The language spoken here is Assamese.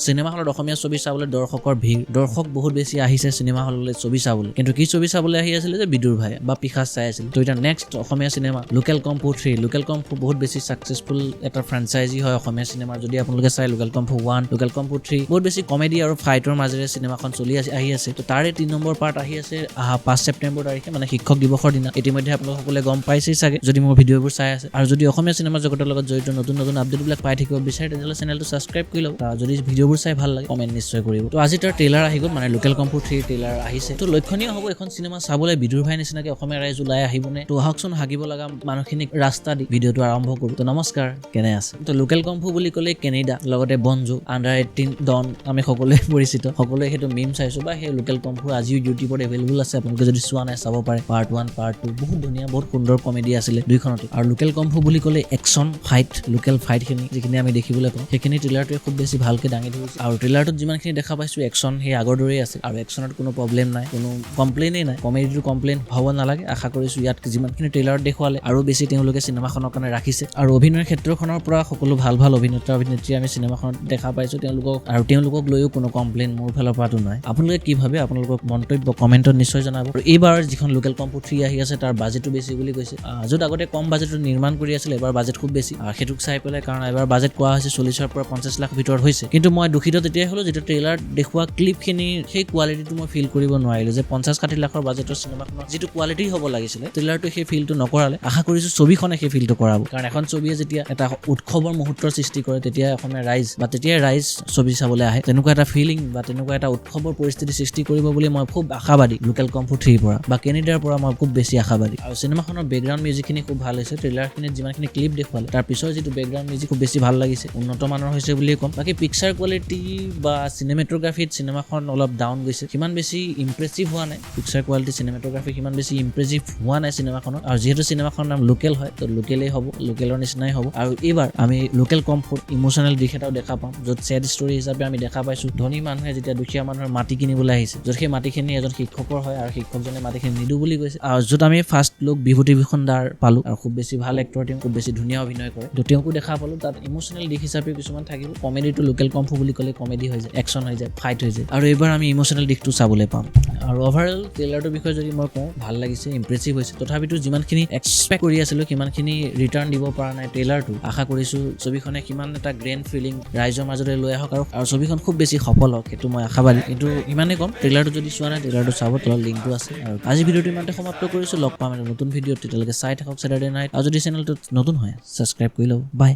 সিনেমা হলত অসমীয়া ছবি চাবলৈ দৰ্শকৰ ভিৰ দৰ্শক বহুত বেছি আহিছে সিনেমা হললৈ ছবি চাবলৈ কিন্তু কি ছবি চাবলৈ আহি আছিল যে বিদুৰ ভাই বা পিখাস চাই আছিল তো এটা নেক্সট অসমীয়া সিনেমা লোকেল কম্পু 3 লোকেল কম্পু বহুত বেছি সাকসেসফুল এটা ফ্ৰেঞ্চাইজি হয় অসমীয়া সিনেমাৰ যদি আপোনালোকে চাই লোকেল কম্পু 1 লোকেল কম্পু 3 বহুত বেছি কমেডি আৰু ফাইটৰ মাজেৰে সিনেমাখন চলি আহি আছে তো তাৰে 3 নম্বৰ পাৰ্ট আহি আছে 5 ছেপ্টেম্বৰ তাৰিখে মানে শিক্ষক দিৱসৰ দিনা ইতিমধ্যে আপোনালোক সকলে গম পাইছেই চাগে যদি মোৰ ভিডিঅ'বোৰ চাই আছে আৰু যদি অসমীয়া সিনেমা জগতৰ লগত জড়িত নতুন নতুন আপডেটবিলাক পাই থাকিব বিচাৰে তেতিয়াহ'লে চেনেলটো সাবস্ক্ৰাইব কৰি লওক যদি ভিডিঅ'বোৰ চাই ভাল লাগে কমেন্ট নিশ্চয় কৰিব তো আজি তাৰ ট্ৰেইলাৰ আহি গ'ল মানে লোকেল কম্পু 3 ট্ৰেইলাৰ আহিছে তো লক্ষণীয় হ'ব এখন সিনেমা চাবলৈ বিদুৰ ভাই নিচিনাকে অসমীয়া ৰাইজ ওলাই আহিবনে তো আহকচোন হাগিব লগা মানুহখিনিক ৰাস্তা দি ভিডিঅ'টো আৰম্ভ কৰো তো নমস্কাৰ কেনে আছে তো লোকেল কম্পু বুলি ক'লে কেনেডা লগতে বনজু আন্ডাৰ 18 ডন আমি সকলোৱে পৰিচিত সকলোৱে সেইটো মিম চাইছো বা সেই লোকেল কম্পু আজিও ইউটিউবত এভেইলেবল আছে আপোনালোকে যদি চোৱা নাই চাব পাৰে পাৰ্ট 1 পাৰ্ট 2 বহুত ধুনীয়া বহুত সুন্দৰ কমেডি আছিলে দুইখনতে আৰু লোকেল কম্পু বুলি ক'লে একচন ফাইট লোকেল ফাইটখিনি যিখিনি আমি দেখিবলৈ পাওঁ সেইখিনি ট্ৰেইলাৰটোৱে খুব বেছি ভালকে দাঙি ধৰিছে আৰু ট্ৰেইলাৰটোত যিমানখিনি দেখা পাইছো একচন সেই আগৰ দৰেই আছে আৰু একচনত কোনো প্ৰব্লেম নাই কোনো কমপ্লেইনেই নাই কমেডিটো কমপ্লেইন হ'ব নালাগে আশা কৰিছো ইয়াত যিমানখিনি ট্ৰেইলাৰত দেখুৱালে আৰু বেছি তেওঁলোকে চিনেমাখনৰ কাৰণে ৰাখিছে আৰু অভিনয়ৰ ক্ষেত্ৰখনৰ পৰা সকলো ভাল ভাল অভিনেতা অভিনেত্ৰী আমি চিনেমাখনত দেখা পাইছো তেওঁলোকক লৈও কোনো কমপ্লেইন মোৰ ফালৰ পৰাটো নাই আপোনালোকে কি ভাবে আপোনালোকৰ মন্তব্য কমেণ্টত নিশ্চয় জনাব আৰু এইবাৰ যিখন লোকেল কম্পু 3 আহি আছে তাৰ বাজেটটো বেছি বুলি কৈছে য'ত আগতে কম বাজেটত নিৰ্মাণ কৰি আছিল এবাৰ বাজেট খুব বেছি আৰু সেইটোক চাই পেলাই কাৰণ এবাৰ বাজেট কোৱা হৈছে 40 পৰা 50 লাখ ভিতৰত হৈছে কিন্তু মই দুখিত তেতিয়াই হলো যেতিয়া ট্ৰেইলাৰ দেখুওৱা ক্লিপখিনি সেই কোৱালিটিটো মই ফিল কৰিব নোৱাৰিলো যে 50-60 লাখৰ বাজেটৰ চিনেমাখনৰ যিটো কোৱালিটি হ'ব লাগিছিলে ট্ৰেইলাৰটো সেই ফিলটো নকৰালে আশা কৰিছো ছবিখনে সেই ফিলটো কৰাব কাৰণ এখন ছবিয়ে যেতিয়া এটা উৎসৱৰ মুহূৰ্তৰ সৃষ্টি কৰে তেতিয়া অসমীয়া ৰাইজ ছবি চাবলৈ আহে তেনেকুৱা এটা ফিলিং বা তেনেকুৱা এটা উৎসৱৰ পৰিস্থিতি সৃষ্টি কৰিব বুলি মই খুব আশাবাদী লোকেল কম্পু 3 পৰা বা কেনেডাৰ পৰা মই খুব বেছি আশাবাদী আৰু চিনেমাখনৰ বেকগ্ৰাউণ্ড মিউজিকখিনি খুব ভাল হৈছে ট্ৰেইলাৰখিনিত যিমানখিনি ক্লিপ দেখুৱালে তাৰ পিছৰ যিটো বেকগ্ৰাউণ্ড মিউজিক খুব বেছি ভাল লাগিছে উন্নত মানৰ হৈছে বুলিয়ে ক'ম বাকী পিকচাৰ কোৱালিটি বা চিনেমেটোগ্ৰাফিত চিনেমাখন অলপ ডাউন গৈছে সিমান বেছি ইমপ্ৰেছিভ হোৱা নাই পিকচাৰ কোৱালিটি চিনেমেটোগ্ৰাফি সিমান বেছি ইমপ্ৰেছিভ হোৱা নাই চিনেমাখনত আৰু যিহেতু চিনেমাখনৰ নাম লোকেল হয় তো লোকেলেই হ'ব লোকেলৰ নিচিনাই হ'ব আৰু এইবাৰ আমি লোকেল কম্পুত ইমোচনেল দিশ এটাও দেখা পাম য'ত ছেড ষ্টৰী হিচাপে আমি দেখা পাইছো ধনী মানুহে যেতিয়া দুখীয়া মানুহৰ মাটি কিনিবলৈ আহিছে য'ত সেই মাটিখিনি এজন শিক্ষকৰ হয় আৰু শিক্ষকজনে মাটিখিনি নিদো বুলি কৈছে আৰু য'ত আমি ফাৰ্ষ্ট লুক বিভূতিভূষণ দাৰ পালো আৰু খুব বেছি ভাল এক্টৰ তেওঁ খুব বেছি ধুনীয়া অভিনয় কৰে তো তেওঁকো দেখা পালো তাত ইমোচনেল দিশ হিচাপে কিছুমান থাকিব কমেডিটো লোকেল কম্পু বুলি ক'লে কমেডি হৈ যায় একচন হৈ যায় ফাইট হৈ যায় আৰু এইবাৰ আমি ইমোচনেল দিশটো চাবলৈ পাম আৰু ওভাৰঅল ট্ৰেইলাৰটোৰ বিষয়ে যদি মই কওঁ ভাল লাগিছে ইমপ্ৰেছিভ হৈছে তথাপিতো যিমানখিনি এক্সপেক্ট কৰি আছিলো সিমানখিনি ৰিটাৰ্ণ দিব পৰা নাই ট্ৰেইলাৰটো আশা কৰিছো ছবিখনে কিমান এটা গ্ৰেণ্ড ফিলিং ৰাইজৰ মাজতে লৈ আহক আৰু ছবিখন খুব বেছি সফল হওক সেইটো মই আশাবাদী কিন্তু ইমানেই কম ট্ৰেইলাৰটো যদি চোৱা নাই ট্ৰেইলাৰটো চাব তলত লিংকটো আছে আৰু আজি ভিডিঅ'টো ইমানতে সমাপ্ত কৰিছো লগ পাম এটা নতুন ভিডিঅ'ত তেতিয়ালৈকে চাই থাকক চেটাৰডে নাইট আৰু যদি চেনেলটো নতুন হয় ছাবস্ক্ৰাইব কৰি লওক বাই